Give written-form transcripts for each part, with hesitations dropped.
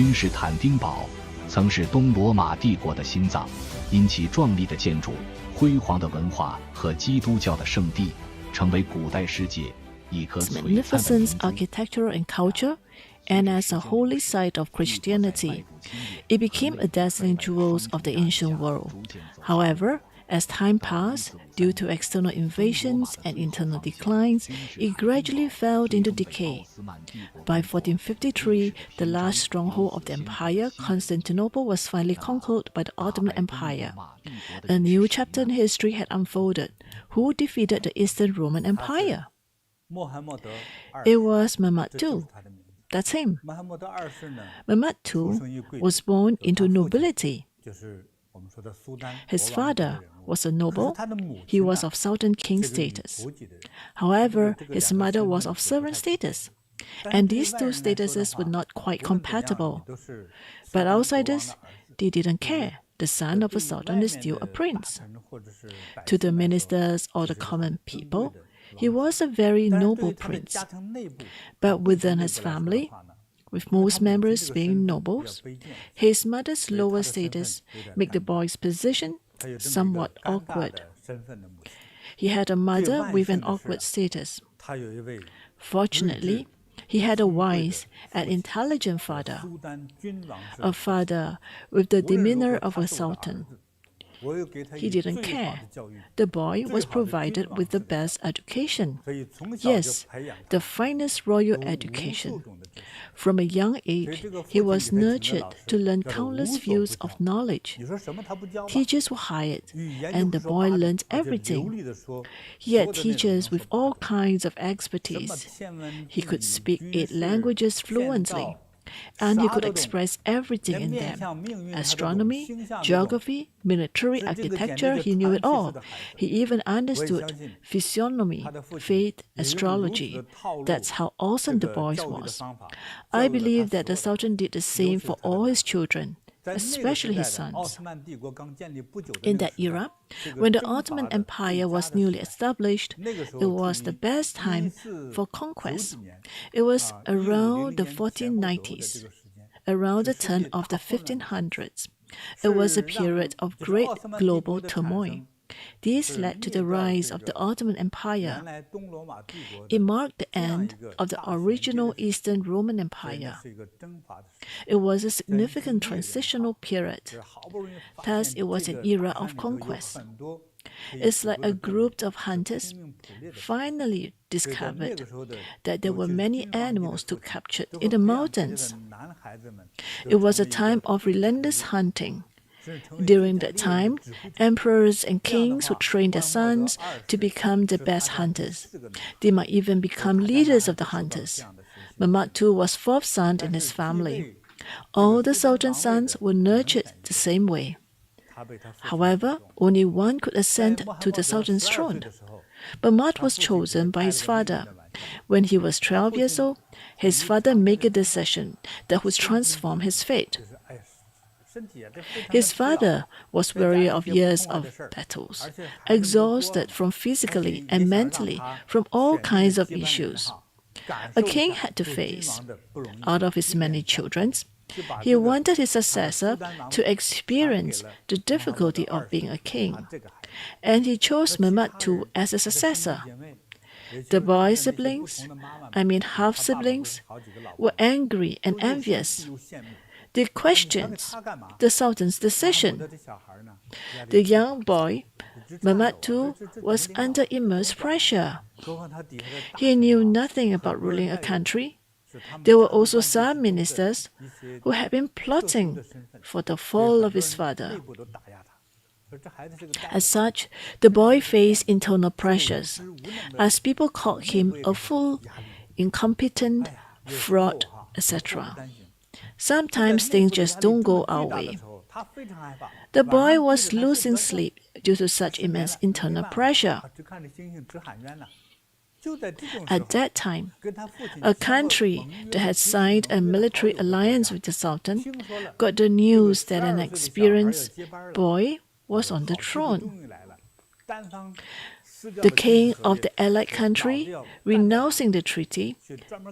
君士坦丁堡曾是东罗马帝国的心脏，因其壮丽的建筑、辉煌的文化和基督教的圣地，成为古代世界一颗璀璨的明 magnificent 珠。 architecture and culture, and as a holy site of Christianity, it became a dazzling jewel of the ancient world. However, as time passed, due to external invasions and internal declines, it gradually fell into decay. By 1453, the last stronghold of the empire, Constantinople, was finally conquered by the Ottoman Empire. A new chapter in history had unfolded. Who defeated the Eastern Roman Empire? It was Mehmed II. That's him. Mehmed II was born into nobility. His father was a noble. He was of Sultan king status. However, his mother was of servant status. And these two statuses were not quite compatible. But outsiders, they didn't care. The son of a sultan is still a prince. To the ministers or the common people, he was a very noble prince. But within his family, with most members being nobles, his mother's lower status made the boy's position somewhat awkward. He had a mother with an awkward status. Fortunately, he had a wise and intelligent father, a father with the demeanor of a sultan. He didn't care. The boy was provided with the best education. Yes, the finest royal education. From a young age, he was nurtured to learn countless fields of knowledge. Teachers were hired, and the boy learned everything. He had teachers with all kinds of expertise. He could speak 8 languages fluently, and he could express everything in them. Astronomy, geography, military architecture, he knew it all. He even understood physiognomy, fate, astrology. That's how awesome the boy was. I believe that the Sultan did the same for all his children, especially his sons. In that era, when the Ottoman Empire was newly established, it was the best time for conquest. It was around the 1490s, around the turn of the 1500s. It was a period of great global turmoil. This led to the rise of the Ottoman Empire. It marked the end of the original Eastern Roman Empire. It was a significant transitional period. Thus, it was an era of conquest. It's like a group of hunters finally discovered that there were many animals to capture in the mountains. It was a time of relentless hunting. During that time, emperors and kings would train their sons to become the best hunters. They might even become leaders of the hunters. Mehmed II was 4th son in his family. All the sultan's sons were nurtured the same way. However, only one could ascend to the sultan's throne. Mehmed was chosen by his father. When he was 12 years old, his father made a decision that would transform his fate. His father was weary of years of battles, exhausted from physically and mentally from all kinds of issues. A king had to face. Out of his many children, he wanted his successor to experience the difficulty of being a king, and he chose Mehmed II as a successor. The boy's siblings, half-siblings, were angry and envious. They questioned the Sultan's decision. The young boy, Mehmed II, was under immense pressure. He knew nothing about ruling a country. There were also some ministers who had been plotting for the fall of his father. As such, the boy faced internal pressures, as people called him a fool, incompetent, fraud, etc. Sometimes things just don't go our way. The boy was losing sleep due to such immense internal pressure. At that time, a country that had signed a military alliance with the Sultan got the news that an experienced boy was on the throne. The king of the allied country, renouncing the treaty,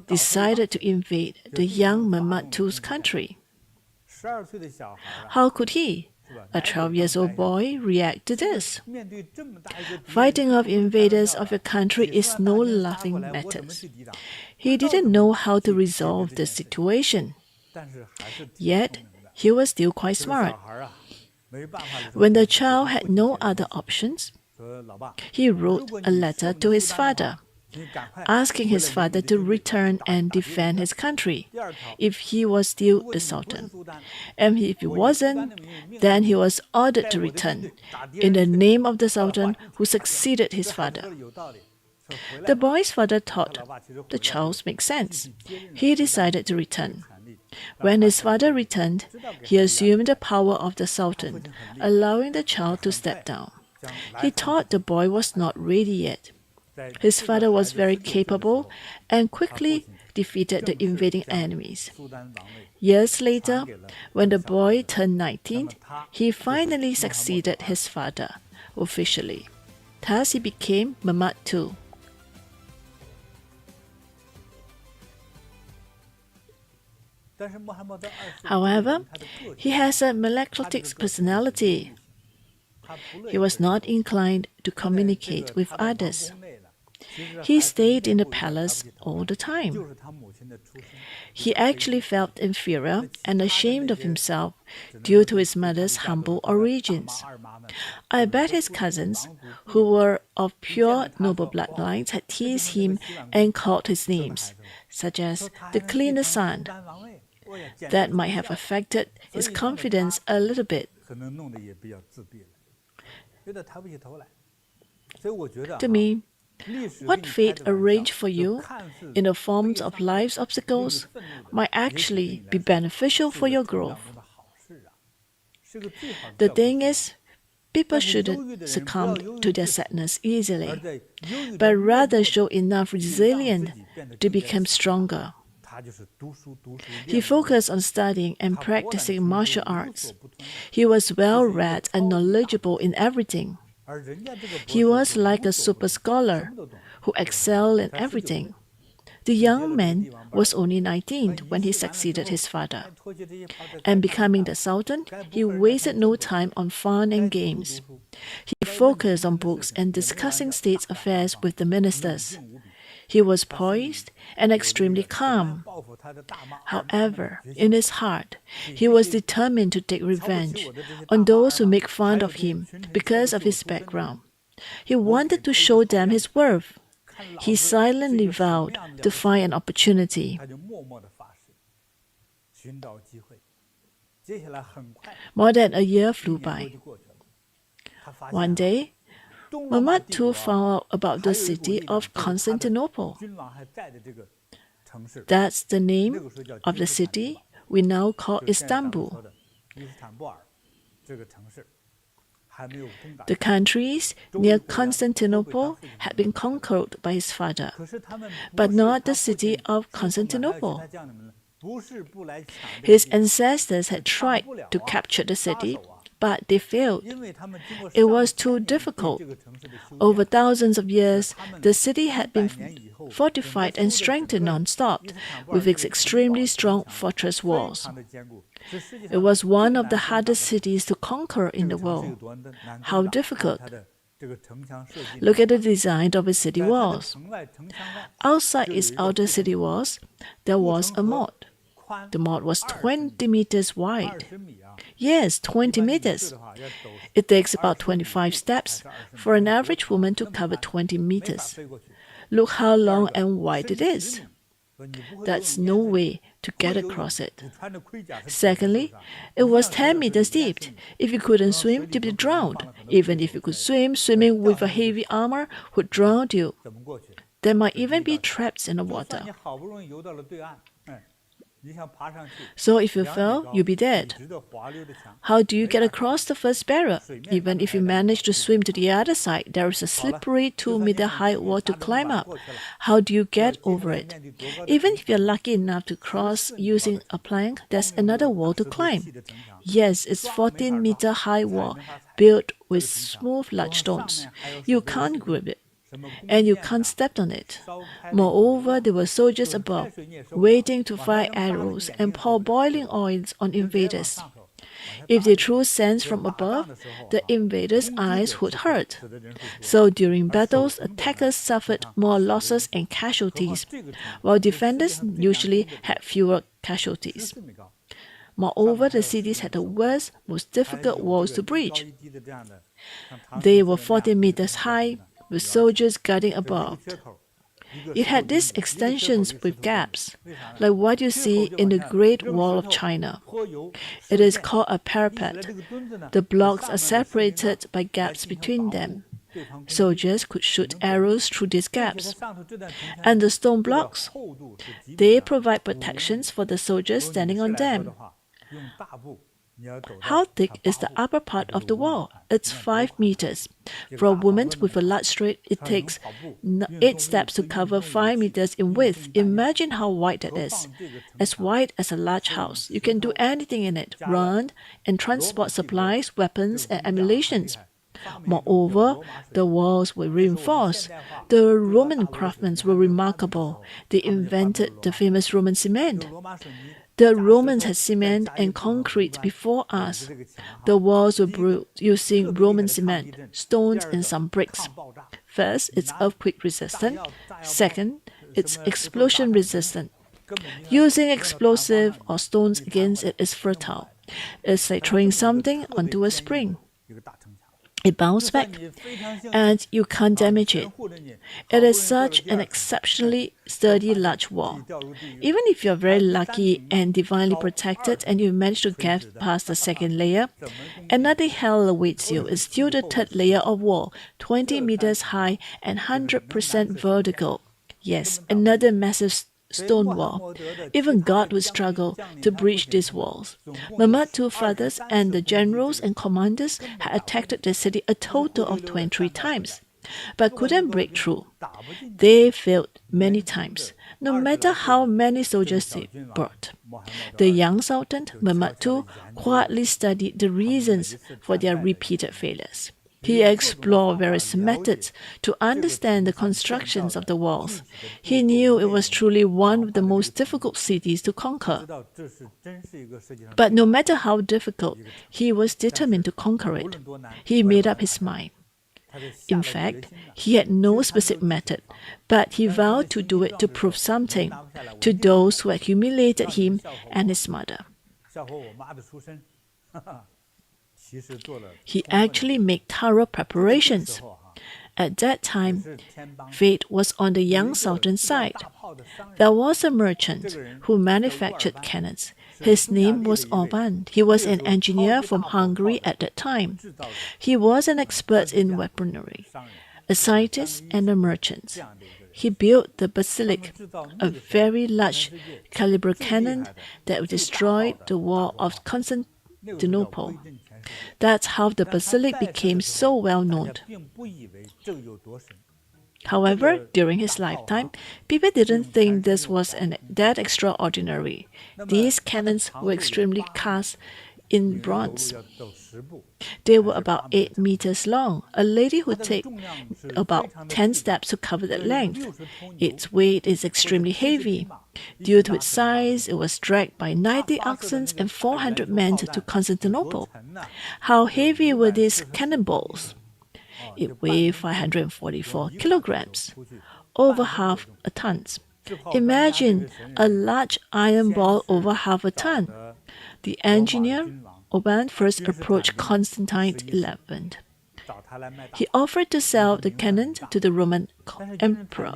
decided to invade the young Mehmed II's country. How could he, a 12-year-old boy, react to this? Fighting off invaders of your country is no laughing matter. He didn't know how to resolve the situation. Yet, he was still quite smart. When the child had no other options, he wrote a letter to his father, asking his father to return and defend his country if he was still the Sultan. And if he wasn't, then he was ordered to return in the name of the Sultan who succeeded his father. The boy's father thought the child's make sense. He decided to return. When his father returned, he assumed the power of the Sultan, allowing the child to step down. He thought the boy was not ready yet. His father was very capable and quickly defeated the invading enemies. Years later, when the boy turned 19, he finally succeeded his father officially. Thus he became Mehmed II. However, he has a melancholic personality. He was not inclined to communicate with others. He stayed in the palace all the time. He actually felt inferior and ashamed of himself due to his mother's humble origins. I bet his cousins, who were of pure noble bloodlines, had teased him and called his names, such as the cleaner son. That might have affected his confidence a little bit. To me, what fate arranged for you in the forms of life's obstacles might actually be beneficial for your growth. The thing is, people shouldn't succumb to their sadness easily, but rather show enough resilience to become stronger. He focused on studying and practicing martial arts. He was well-read and knowledgeable in everything. He was like a super scholar who excelled in everything. The young man was only 19 when he succeeded his father. And becoming the Sultan, he wasted no time on fun and games. He focused on books and discussing state affairs with the ministers. He was poised and extremely calm. However, in his heart, he was determined to take revenge on those who make fun of him because of his background. He wanted to show them his worth. He silently vowed to find an opportunity. More than a year flew by. One day, Mehmed II found out about the city of Constantinople. That's the name of the city we now call Istanbul. The countries near Constantinople had been conquered by his father, but not the city of Constantinople. His ancestors had tried to capture the city, but they failed. It was too difficult. Over thousands of years, the city had been fortified and strengthened non-stop with its extremely strong fortress walls. It was one of the hardest cities to conquer in the world. How difficult! Look at the design of its city walls. Outside its outer city walls, there was a moat. The moat was 20 meters wide. Yes, 20 meters. It takes about 25 steps for an average woman to cover 20 meters. Look how long and wide it is. That's no way to get across it. Secondly, it was 10 meters deep. If you couldn't swim, you'd be drowned. Even if you could swim, swimming with a heavy armor would drown you. There might even be traps in the water. So if you fell, you'll be dead. How do you get across the first barrier? Even if you manage to swim to the other side, there is a slippery 2-meter-high wall to climb up. How do you get over it? Even if you're lucky enough to cross using a plank, there's another wall to climb. Yes, it's a 14-meter-high wall built with smooth large stones. You can't grip it. and you can't step on it. Moreover, there were soldiers above, waiting to fire arrows and pour boiling oils on invaders. If they threw sands from above, the invaders' eyes would hurt. So during battles, attackers suffered more losses and casualties, while defenders usually had fewer casualties. Moreover, the cities had the worst, most difficult walls to breach. They were 40 meters high, with soldiers guarding above. It had these extensions with gaps, like what you see in the Great Wall of China. It is called a parapet. The blocks are separated by gaps between them. Soldiers could shoot arrows through these gaps. And the stone blocks, they provide protections for the soldiers standing on them. How thick is the upper part of the wall? It's 5 meters. For a woman with a large stride, it takes 8 steps to cover 5 meters in width. Imagine how wide that is. As wide as a large house. You can do anything in it, run and transport supplies, weapons, and ammunition. Moreover, the walls were reinforced. The Roman craftsmen were remarkable. They invented the famous Roman cement. The Romans had cement and concrete before us. The walls were built using Roman cement, stones, and some bricks. First, it's earthquake resistant. Second, it's explosion resistant. Using explosive or stones against it is fertile. It's like throwing something onto a spring. It bounces back, and you can't damage it. It is such an exceptionally sturdy large wall. Even if you're very lucky and divinely protected and you manage to get past the second layer, another hell awaits you. It's still the third layer of wall, 20 meters high and 100% vertical. Yes, another massive stone wall. Even God would struggle to breach these walls. Mehmed II's fathers and the generals and commanders had attacked the city a total of 23 times, but couldn't break through. They failed many times, no matter how many soldiers they brought. The young Sultan, Mehmed II, quietly studied the reasons for their repeated failures. He explored various methods to understand the constructions of the walls. He knew it was truly one of the most difficult cities to conquer. But no matter how difficult, he was determined to conquer it. He made up his mind. In fact, he had no specific method, but he vowed to do it to prove something to those who had humiliated him and his mother. He actually made thorough preparations. At that time, fate was on the young Sultan's side. There was a merchant who manufactured cannons. His name was Oraban. He was an engineer from Hungary at that time. He was an expert in weaponry, a scientist and a merchant. He built the basilic, a very large caliber cannon that destroyed the wall of Constantinople. That's how the basilic became so well known. However, during his lifetime, people didn't think this was that extraordinary. These cannons were extremely cast in bronze. They were about 8 meters long. A lady would take about 10 steps to cover the length. Its weight is extremely heavy. Due to its size, it was dragged by 90 oxen and 400 men to Constantinople. How heavy were these cannonballs? It weighed 544 kilograms, over half a ton. Imagine a large iron ball over half a ton. The engineer, Oraban, first approached Constantine XI. He offered to sell the cannon to the Roman Emperor.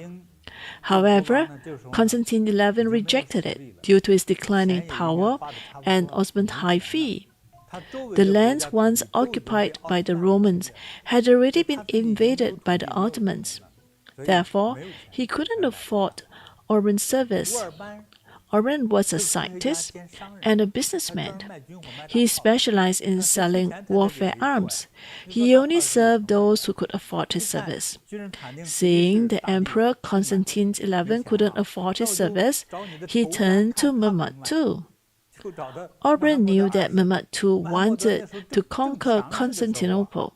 However, Constantine XI rejected it due to its declining power and Ottoman high fee. The lands once occupied by the Romans had already been invaded by the Ottomans. Therefore, he couldn't afford Oraban's service. Oraban was a scientist and a businessman. He specialized in selling warfare arms. He only served those who could afford his service. Seeing the Emperor Constantine XI couldn't afford his service, he turned to Mehmed II. Oraban knew that Mehmed II wanted to conquer Constantinople.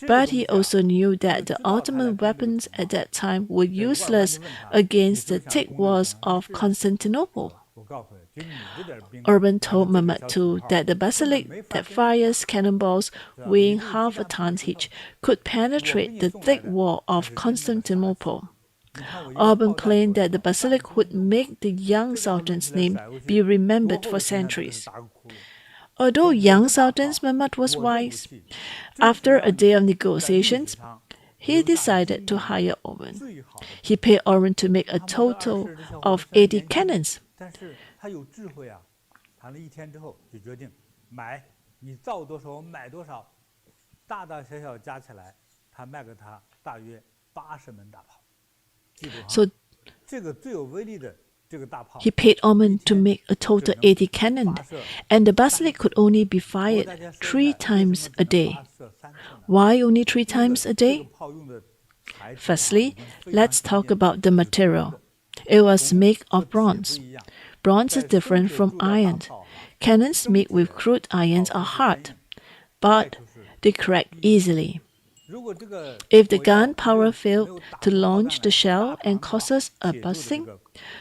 But he also knew that the Ottoman weapons at that time were useless against the thick walls of Constantinople. Oraban told Mehmed II that the basilic that fires cannonballs weighing half a ton each could penetrate the thick wall of Constantinople. Oraban claimed that the basilic would make the young sultan's name be remembered for centuries. Although young sultan's Mehmed was wise, after a day of negotiations, he decided to hire Oraban. He paid Oraban to make a total of 80 cannons. So he paid Oraban to make a total 80 cannon, and the basilic could only be fired 3 times a day. Why only 3 times a day? Firstly, let's talk about the material. It was made of bronze. Bronze is different from iron. Cannons made with crude irons are hard, but they crack easily. If the gunpowder failed to launch the shell and causes a bursting,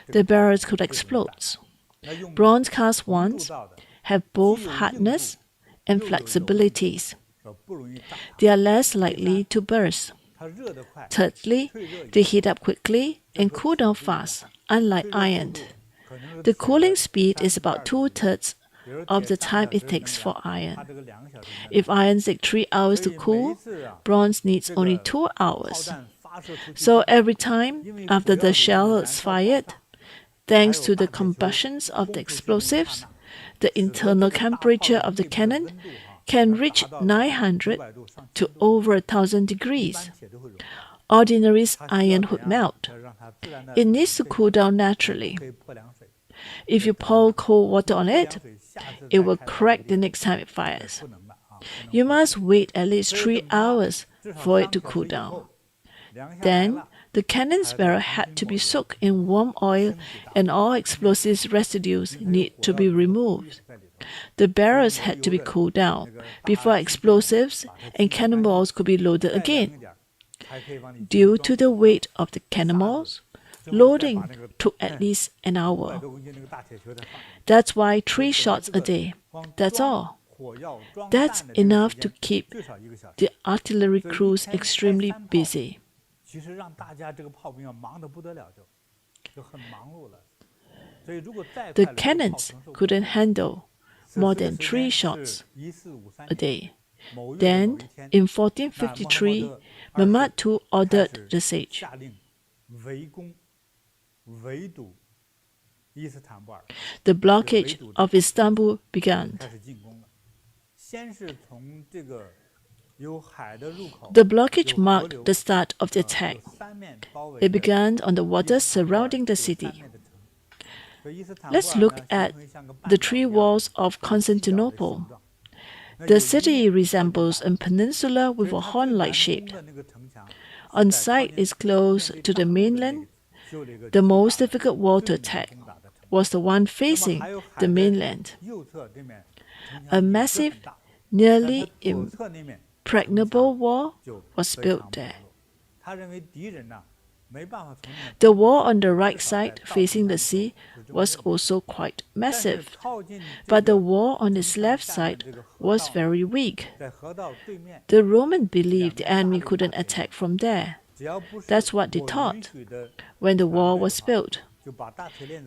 the barrels could explode. Bronze cast ones have both hardness and flexibilities. They are less likely to burst. Thirdly, they heat up quickly and cool down fast, unlike iron. The cooling speed is about 2/3 of the time it takes for iron. If iron takes 3 hours to cool, bronze needs only 2 hours. So every time after the shell is fired, thanks to the combustions of the explosives, the internal temperature of the cannon can reach 900 to over 1,000 degrees. Ordinary iron would melt. It needs to cool down naturally. If you pour cold water on it, it will crack the next time it fires. You must wait at least 3 hours for it to cool down. Then, the cannon's barrel had to be soaked in warm oil and all explosive residues need to be removed. The barrels had to be cooled down before explosives and cannonballs could be loaded again. Due to the weight of the cannonballs, loading took at least an hour. That's why 3 shots a day. That's all. That's enough to keep the artillery crews extremely busy. The cannons couldn't handle more than 3 shots a day. Then, in 1453, Mehmed II ordered the siege. The blockade of Istanbul began. The blockade marked the start of the attack. It began on the waters surrounding the city. Let's look at the 3 walls of Constantinople. The city resembles a peninsula with a horn-like shape. On site is close to the mainland. The most difficult wall to attack was the one facing the mainland. A massive, nearly impregnable wall was built there. The wall on the right side facing the sea was also quite massive, but the wall on its left side was very weak. The Romans believed the enemy couldn't attack from there. That's what they thought when the wall was built.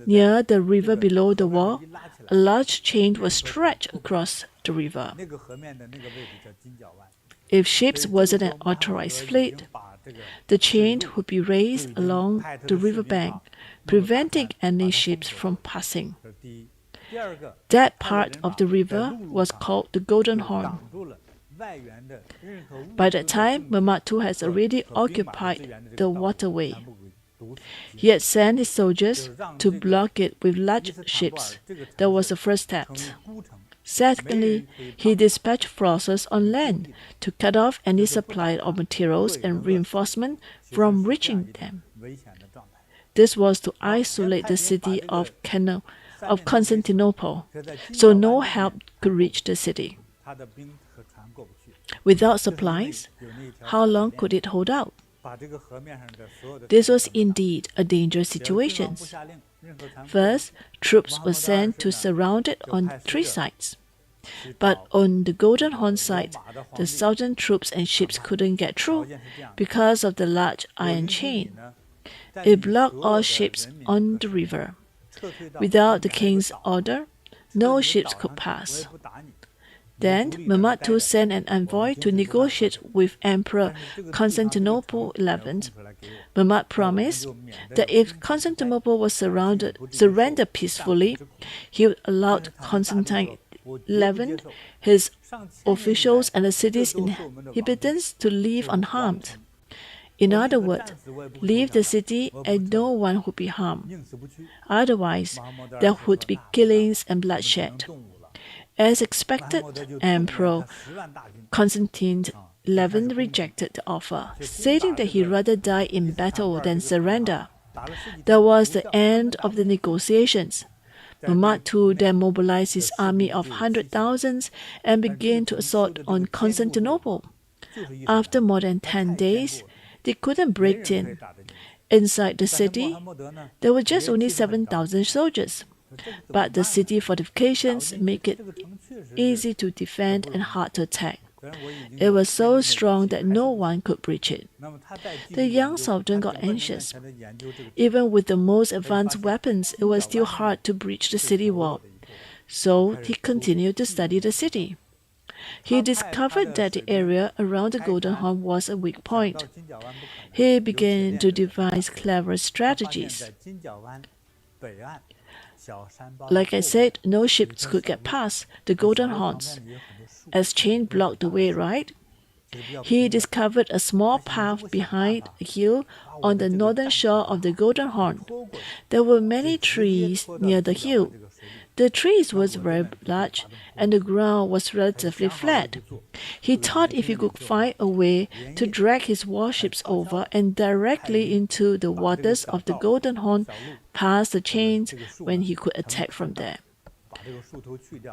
Near the river below the wall, a large chain was stretched across the river. If ships wasn't an authorized fleet, the chain would be raised along the riverbank, preventing any ships from passing. That part of the river was called the Golden Horn. By that time, Mehmed II has already occupied the waterway. He had sent his soldiers to block it with large ships. That was the first step. Secondly, he dispatched forces on land to cut off any supply of materials and reinforcement from reaching them. This was to isolate the city of Constantinople, so no help could reach the city. Without supplies, how long could it hold out? This was indeed a dangerous situation. First, troops were sent to surround it on 3 sides. But on the Golden Horn side, the southern troops and ships couldn't get through because of the large iron chain. It blocked all ships on the river. Without the king's order, no ships could pass. Then Mehmed II sent an envoy to negotiate with Emperor Constantinople XI. Mehmed promised that if Constantinople was surrendered peacefully, he would allow Constantine XI, his officials, and the city's inhabitants to live unharmed. In other words, leave the city and no one would be harmed. Otherwise, there would be killings and bloodshed. As expected, Emperor Constantine XI rejected the offer, stating that he'd rather die in battle than surrender. That was the end of the negotiations. Mehmed II then mobilized his army of 100,000 and began to assault on Constantinople. After more than 10 days, they couldn't break in. Inside the city, there were just only 7,000 soldiers. But the city fortifications make it easy to defend and hard to attack. It was so strong that no one could breach it. The young sultan got anxious. Even with the most advanced weapons, it was still hard to breach the city wall. So he continued to study the city. He discovered that the area around the Golden Horn was a weak point. He began to devise clever strategies. Like I said, no ships could get past the Golden Horns, as chain blocked the way, right? He discovered a small path behind a hill on the northern shore of the Golden Horn. There were many trees near the hill. The trees were very large, and the ground was relatively flat. He thought if he could find a way to drag his warships over and directly into the waters of the Golden Horn past the chains, when he could attack from there.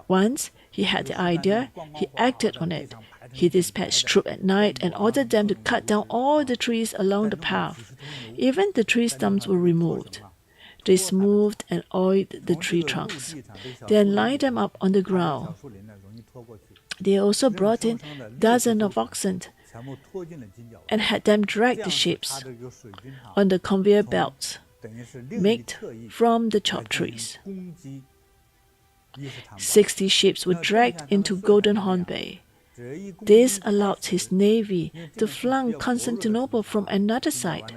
Once he had the idea, he acted on it. He dispatched troops at night and ordered them to cut down all the trees along the path. Even the tree stumps were removed. They smoothed and oiled the tree trunks, then lined them up on the ground. They also brought in dozens of oxen and had them drag the ships on the conveyor belts made from the chopped trees. 60 ships were dragged into Golden Horn Bay. This allowed his navy to flank Constantinople from another side.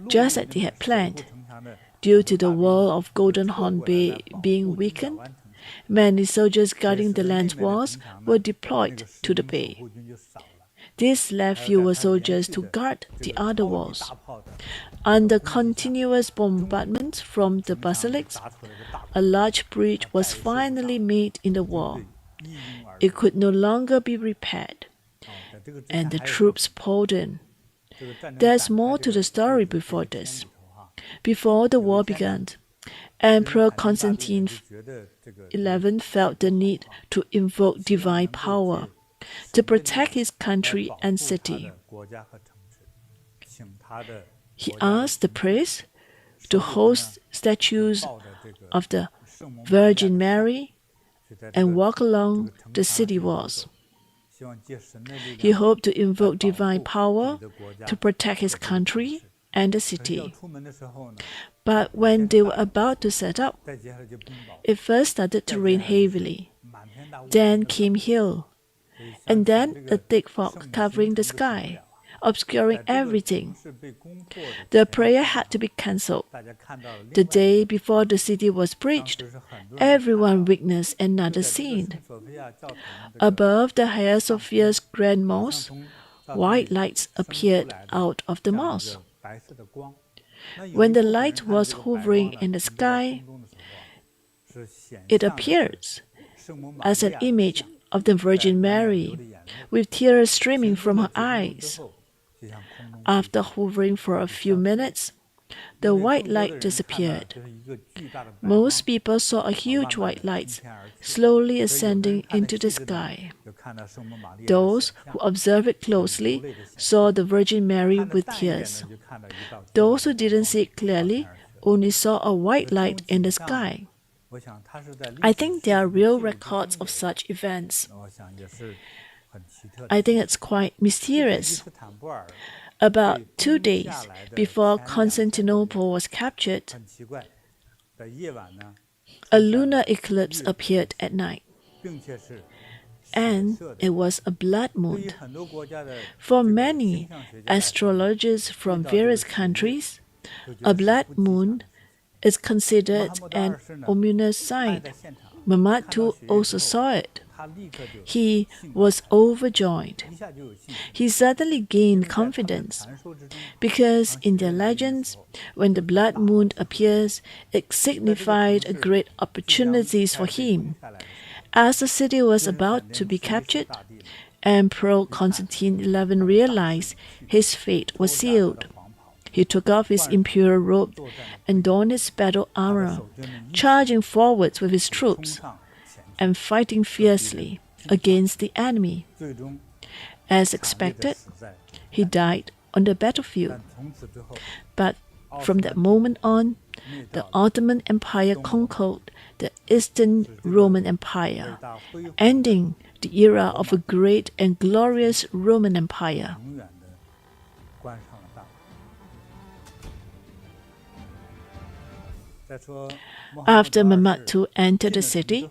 Just as they had planned, due to the wall of Golden Horn Bay being weakened, many soldiers guarding the land walls were deployed to the bay. This left fewer soldiers to guard the other walls. Under continuous bombardment from the basilics, a large breach was finally made in the wall. It could no longer be repaired, and the troops poured in. There's more to the story before this. Before the war began, Emperor Constantine XI felt the need to invoke divine power to protect his country and city. He asked the priests to host statues of the Virgin Mary and walk along the city walls. He hoped to invoke divine power to protect his country and the city. But when they were about to set up, it first started to rain heavily. Then came hail, and then a thick fog covering the sky, obscuring everything. The prayer had to be cancelled. The day before the city was breached, everyone witnessed another scene. Above the Hagia Sophia's Grand Mosque, white lights appeared out of the mosque. When the light was hovering in the sky, it appears as an image of the Virgin Mary, with tears streaming from her eyes. After hovering for a few minutes, the white light disappeared. Most people saw a huge white light slowly ascending into the sky. Those who observed it closely saw the Virgin Mary with tears. Those who didn't see it clearly only saw a white light in the sky. I think there are real records of such events. I think it's quite mysterious. About 2 days before Constantinople was captured, a lunar eclipse appeared at night, and it was a blood moon. For many astrologers from various countries, a blood moon is considered an ominous sign. Mehmed II also saw it. He was overjoyed. He suddenly gained confidence, because in their legends, when the blood moon appears, it signified great opportunities for him. As the city was about to be captured, Emperor Constantine XI realized his fate was sealed. He took off his imperial robe and donned his battle armor, charging forwards with his troops and fighting fiercely against the enemy. As expected, he died on the battlefield. But from that moment on, the Ottoman Empire conquered the Eastern Roman Empire, ending the era of a great and glorious Roman Empire. After Mehmed II entered the city,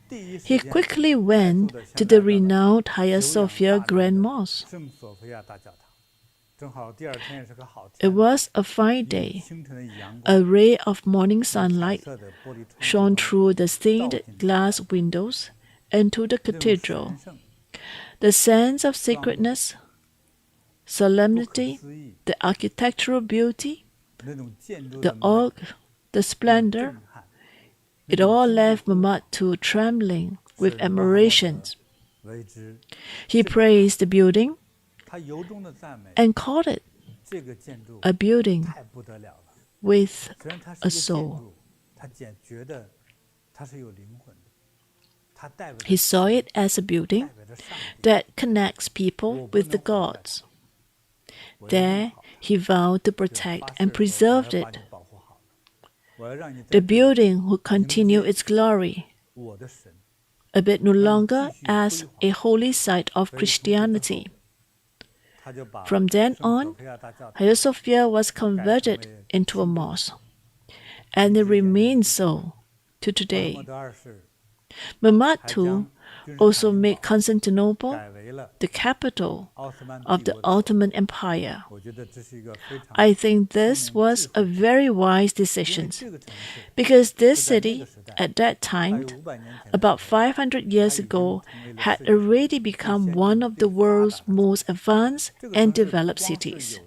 he quickly went to the renowned Hagia Sophia Grand Mosque. It was a fine day. A ray of morning sunlight shone through the stained glass windows into the cathedral. The sense of sacredness, solemnity, the architectural beauty, the awe, the splendor, it all left Mehmed II trembling with admiration. He praised the building and called it a building with a soul. He saw it as a building that connects people with the gods. There, he vowed to protect and preserve it. The building would continue its glory, albeit no longer as a holy site of Christianity. From then on, Hagia Sophia was converted into a mosque, and it remains so to today. Mehmed II also made Constantinople the capital of the Ottoman Empire. I think this was a very wise decision, because this city, at that time, about 500 years ago, had already become one of the world's most advanced and developed cities.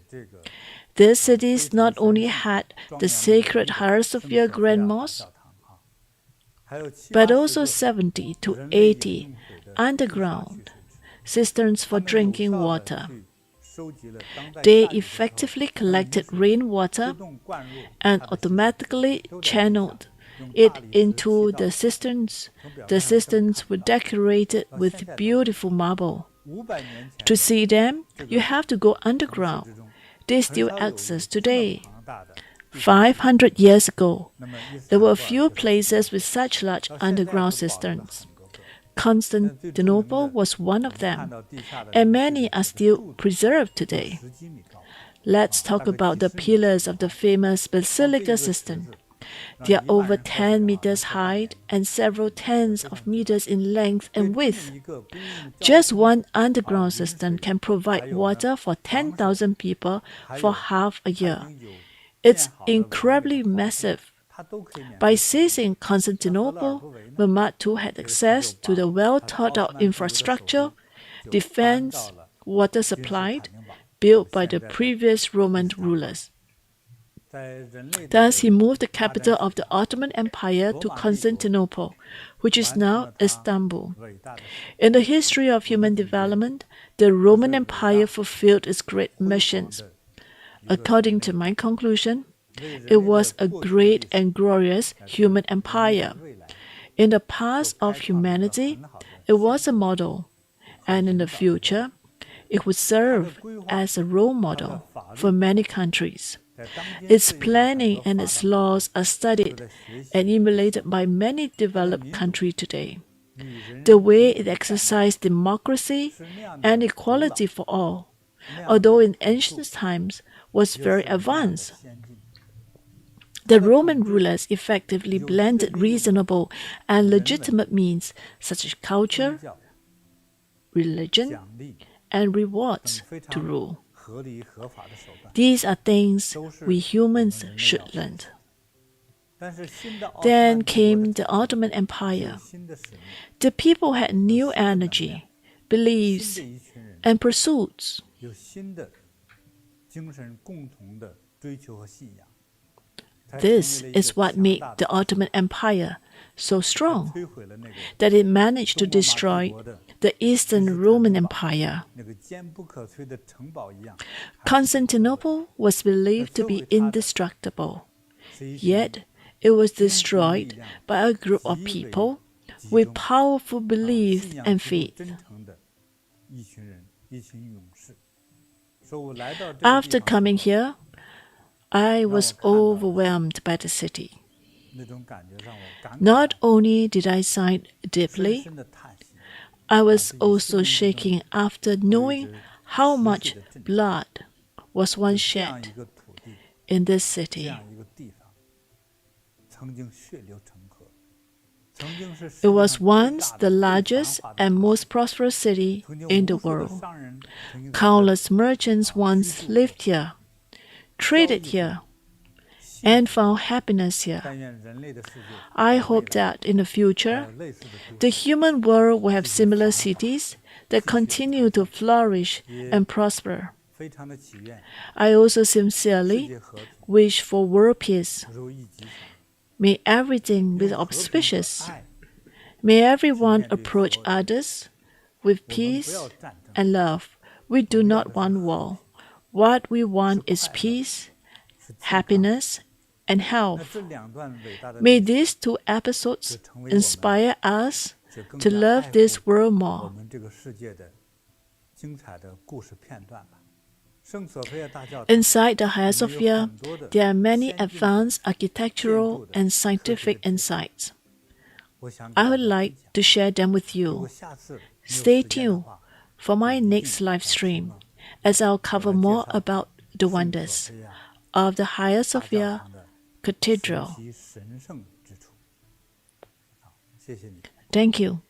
These cities not only had the sacred Hagia Sophia Grand Mosque, but also 70 to 80 underground cisterns for drinking water. They effectively collected rainwater and automatically channeled it into the cisterns. The cisterns were decorated with beautiful marble. To see them, you have to go underground. They still exist today. 500 years ago, there were a few places with such large underground cisterns. Constantinople was one of them, and many are still preserved today. Let's talk about the pillars of the famous Basilica cistern. They are over 10 meters high and several tens of meters in length and width. Just one underground cistern can provide water for 10,000 people for half a year. It's incredibly massive. By seizing Constantinople, Mehmed II had access to the well-thought-out infrastructure, defense, water supply built by the previous Roman rulers. Thus, he moved the capital of the Ottoman Empire to Constantinople, which is now Istanbul. In the history of human development, the Roman Empire fulfilled its great missions. According to my conclusion, It was a great and glorious human empire. In the past of humanity, it was a model, and in the future, it would serve as a role model for many countries. Its planning and its laws are studied and emulated by many developed countries today. The way it exercised democracy and equality for all, although in ancient times was very advanced. The Roman rulers effectively blended reasonable and legitimate means such as culture, religion, and rewards to rule. These are things we humans should learn. Then came the Ottoman Empire. The people had new energy, beliefs, and pursuits. This is what made the Ottoman Empire so strong, that it managed to destroy the Eastern Roman Empire. Constantinople was believed to be indestructible, yet it was destroyed by a group of people with powerful beliefs and faith. After coming here, I was overwhelmed by the city. Not only did I sigh deeply, I was also shaking after knowing how much blood was once shed in this city. It was once the largest and most prosperous city in the world. Countless merchants once lived here, traded here, and found happiness here. I hope that in the future, the human world will have similar cities that continue to flourish and prosper. I also sincerely wish for world peace. May everything be auspicious. May everyone approach others with peace and love. We do not want war. What we want is peace, happiness, and health. May these two episodes inspire us to love this world more. Inside the Hagia Sophia, there are many advanced architectural and scientific insights. I would like to share them with you. Stay tuned for my next live stream, as I'll cover more about the wonders of the Hagia Sophia Cathedral. Thank you.